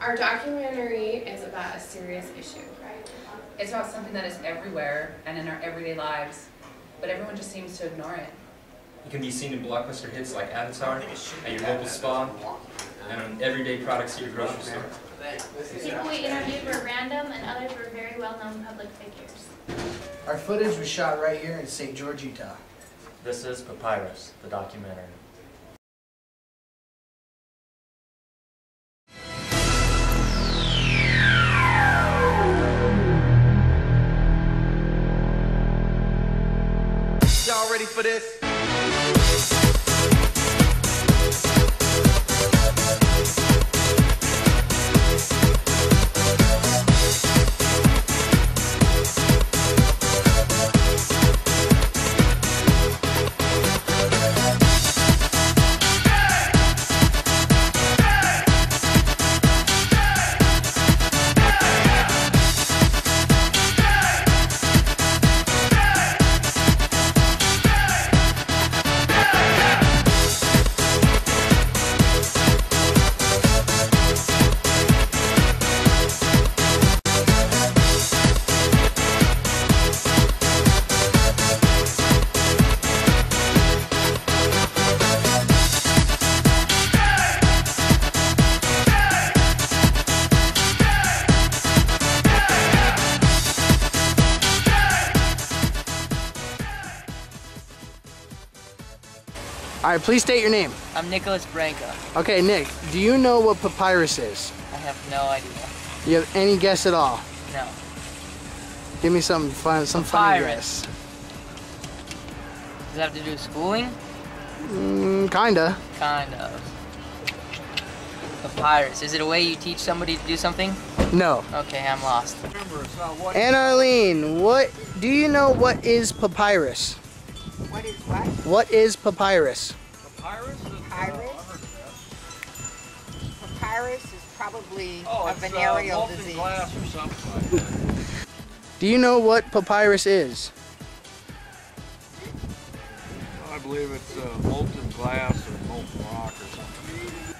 Our documentary is about a serious issue. It's about something that is everywhere and in our everyday lives, but everyone just seems to ignore it. It can be seen in blockbuster hits like Avatar, at your local spa, and on everyday products at your grocery store. People we interviewed were random and others were very well-known public figures. Our footage was shot right here in St. George, Utah. This is Papyrus, the documentary. Y'all ready for this? All right, please state your name. I'm Nicholas Branco. Okay, Nick, do you know what papyrus is? I have no idea. Do you have any guess at all? No. Give me some fun, some funny guess. Does it have to do with schooling? Kinda. Kind of. Papyrus. Is it a way you teach somebody to do something? No. Okay, I'm lost. And Arlene, do you know what is papyrus? What is what? What is papyrus? Papyrus? Papyrus is probably a venereal disease. Glass or something like that. Do you know what papyrus is? I believe it's molten glass or molten rock or something.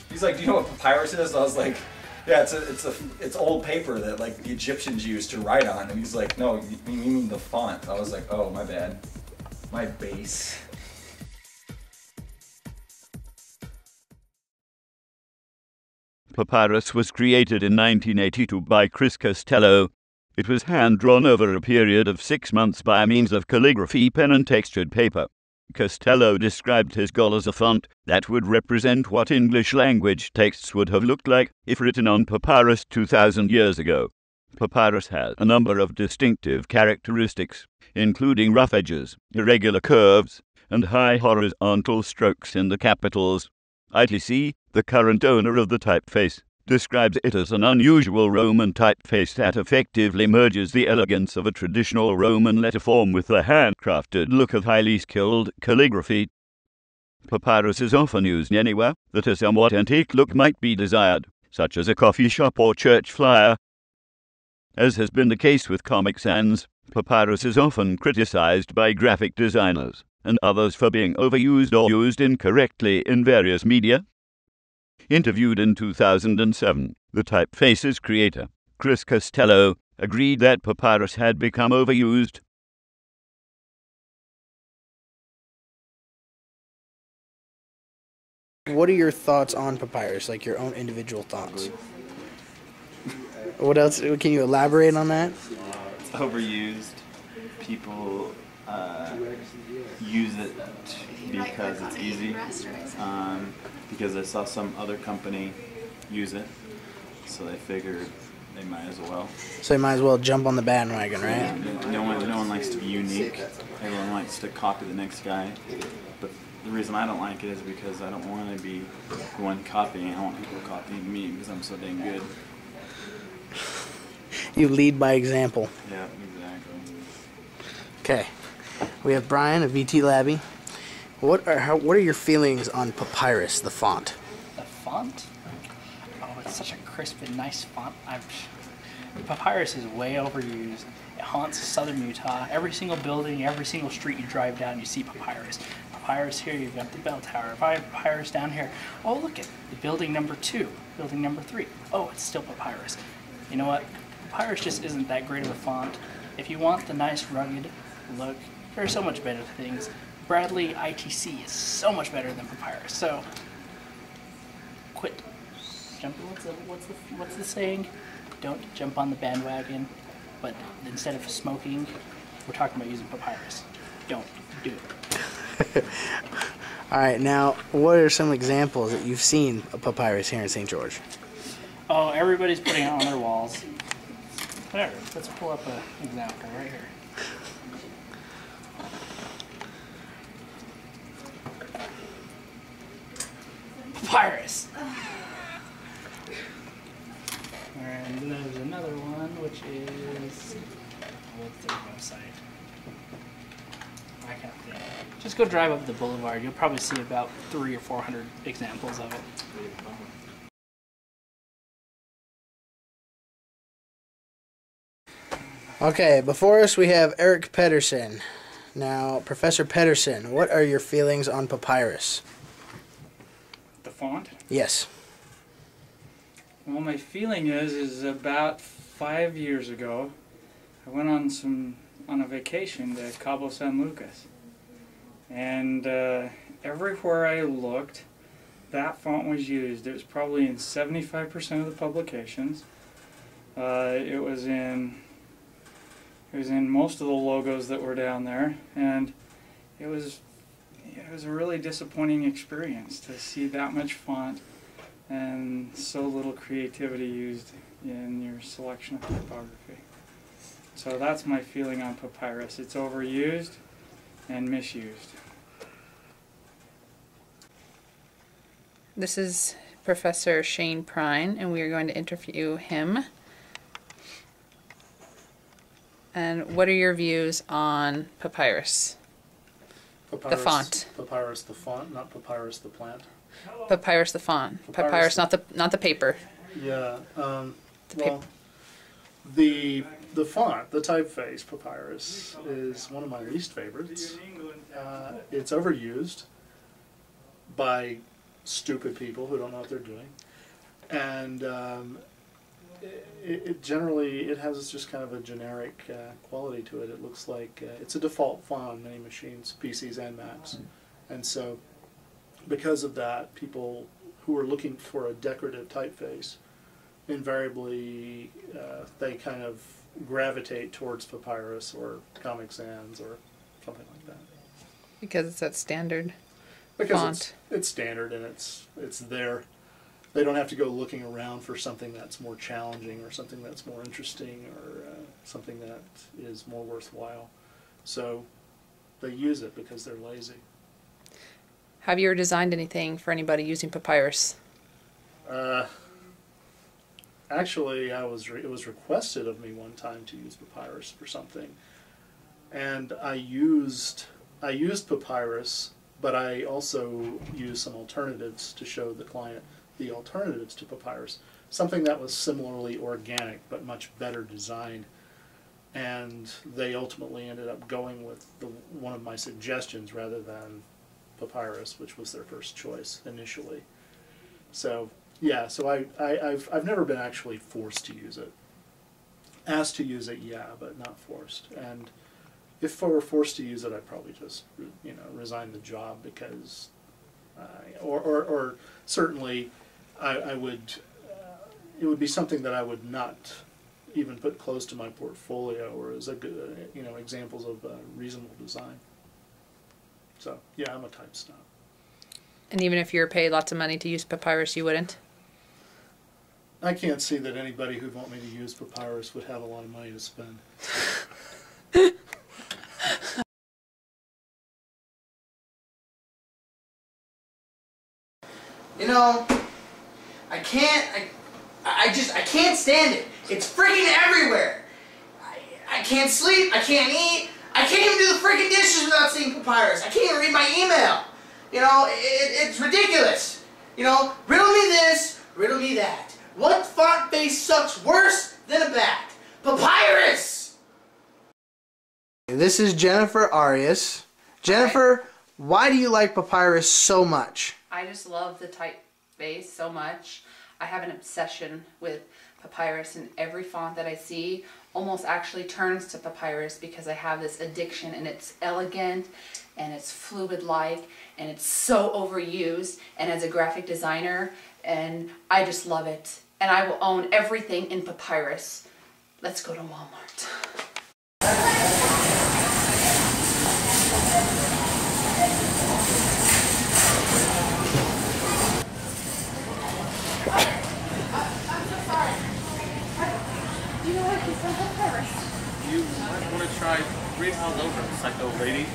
He's like, do you know what papyrus is? I was like, yeah, it's old paper that like the Egyptians used to write on. And he's like, no, you mean the font. I was like, oh, my bad. My base. Papyrus was created in 1982 by Chris Costello. It was hand-drawn over a period of 6 months by means of calligraphy pen and textured paper. Costello described his goal as a font that would represent what English language texts would have looked like if written on papyrus 2,000 years ago. Papyrus has a number of distinctive characteristics, including rough edges, irregular curves, and high horizontal strokes in the capitals. ITC, the current owner of the typeface, describes it as an unusual Roman typeface that effectively merges the elegance of a traditional Roman letterform with the handcrafted look of highly skilled calligraphy. Papyrus is often used anywhere that a somewhat antique look might be desired, such as a coffee shop or church flyer. As has been the case with Comic Sans, papyrus is often criticized by graphic designers and others for being overused or used incorrectly in various media. Interviewed in 2007, the typeface's creator, Chris Costello, agreed that papyrus had become overused. What are your thoughts on papyrus, like your own individual thoughts? What else? Can you elaborate on that? It's overused. People use it because it's easy. Because I saw some other company use it, so they figured they might as well. So they might as well jump on the bandwagon, right? No one likes to be unique. Everyone likes to copy the next guy. But the reason I don't like it is because I don't want to be the one copying. I want people copying me because I'm so dang good. You lead by example. Yeah, exactly. Okay, we have Brian of VT Labby. What are your feelings on papyrus, the font? The font? Oh, it's such a crisp and nice font. Papyrus is way overused. It haunts southern Utah. Every single building, every single street you drive down, you see papyrus. Papyrus here, you've got the bell tower. If I have Papyrus down here, oh look at the building number 2, building number 3. Oh, it's still Papyrus. You know what? Papyrus just isn't that great of a font. If you want the nice rugged look, there are so much better things. Bradley ITC is so much better than Papyrus. So quit. What's the saying? Don't jump on the bandwagon, but instead of smoking, we're talking about using Papyrus. Don't do it. All right, now what are some examples that you've seen of Papyrus here in St. George? Oh, everybody's putting it on their walls. There, let's pull up an example right here. Papyrus! And then there's another one, which is, what's their website? I can't think. Just go drive up the boulevard. You'll probably see about 300 or 400 examples of it. Okay, before us we have Eric Pedersen. Now, Professor Pedersen, what are your feelings on Papyrus? The font? Yes. Well, my feeling is about 5 years ago, I went on a vacation to Cabo San Lucas, and everywhere I looked, that font was used. It was probably in 75% of the publications. It was in most of the logos that were down there, and it was a really disappointing experience to see that much font and so little creativity used in your selection of typography. So that's my feeling on Papyrus. It's overused and misused. This is Professor Shane Prine, and we are going to interview him. And what are your views on Papyrus? Papyrus, the font. Papyrus the font, not Papyrus the plant. Papyrus the font. Papyrus not the paper. Yeah. Well, the font, the typeface Papyrus is one of my least favorites. It's overused by stupid people who don't know what they're doing, and it generally has just kind of a generic quality to it. It looks like it's a default font on many machines, PCs and Macs, and so because of that, people who are looking for a decorative typeface, invariably they kind of gravitate towards Papyrus or Comic Sans or something like that. Because it's that standard because font. It's standard and it's there. They don't have to go looking around for something that's more challenging or something that's more interesting or something that is more worthwhile. So they use it because they're lazy. Have you ever designed anything for anybody using Papyrus? Actually, it was requested of me one time to use Papyrus for something, and I used Papyrus, but I also used some alternatives to show the client the alternatives to Papyrus, something that was similarly organic but much better designed, and they ultimately ended up going with one of my suggestions rather than Papyrus, which was their first choice initially. So yeah, so I've never been actually forced to use it. Asked to use it, yeah, but not forced. And if I were forced to use it, I'd probably just resign the job because, or certainly, I would. It would be something that I would not even put close to my portfolio or as a good, examples of reasonable design. So yeah, I'm a type snob. And even if you were paid lots of money to use Papyrus, you wouldn't? I can't see that anybody who'd want me to use Papyrus would have a lot of money to spend. I can't stand it. It's freaking everywhere. I can't sleep, I can't eat, I can't even do the freaking dishes without seeing Papyrus. I can't even read my email. It's ridiculous. Riddle me this, riddle me that. What font face sucks worse than a bat? Papyrus! This is Jennifer Arias. Jennifer, Why do you like Papyrus so much? I just love the typeface so much. I have an obsession with Papyrus, and every font that I see almost actually turns to Papyrus because I have this addiction, and it's elegant and it's fluid-like and it's so overused, and as a graphic designer, and I just love it. And I will own everything in Papyrus. Let's go to Walmart. Do you know what he's from Papyrus? You might want to try reading all over, psycho lady.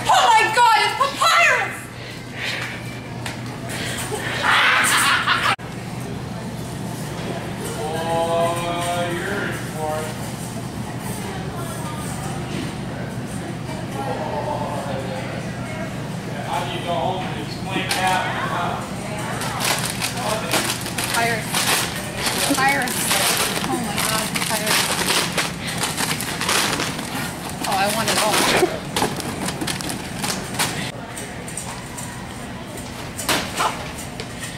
Oh my god, it's Papyrus! Oh, you're in for it. How do you go home and explain that? Papyrus. Papyrus. Oh my god, Papyrus. Oh, I want it all.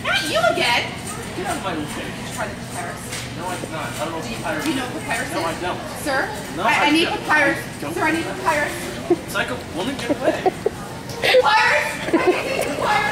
Not you again! Get out of my way. Try the Papyrus. No, I'm not. I don't know what Papyrus Do you know what Papyrus is? No, I don't. Sir? No, I need don't. Papyrus. Don't. Sir, I need Papyrus. Psycho woman, get away. Papyrus! I need Papyrus!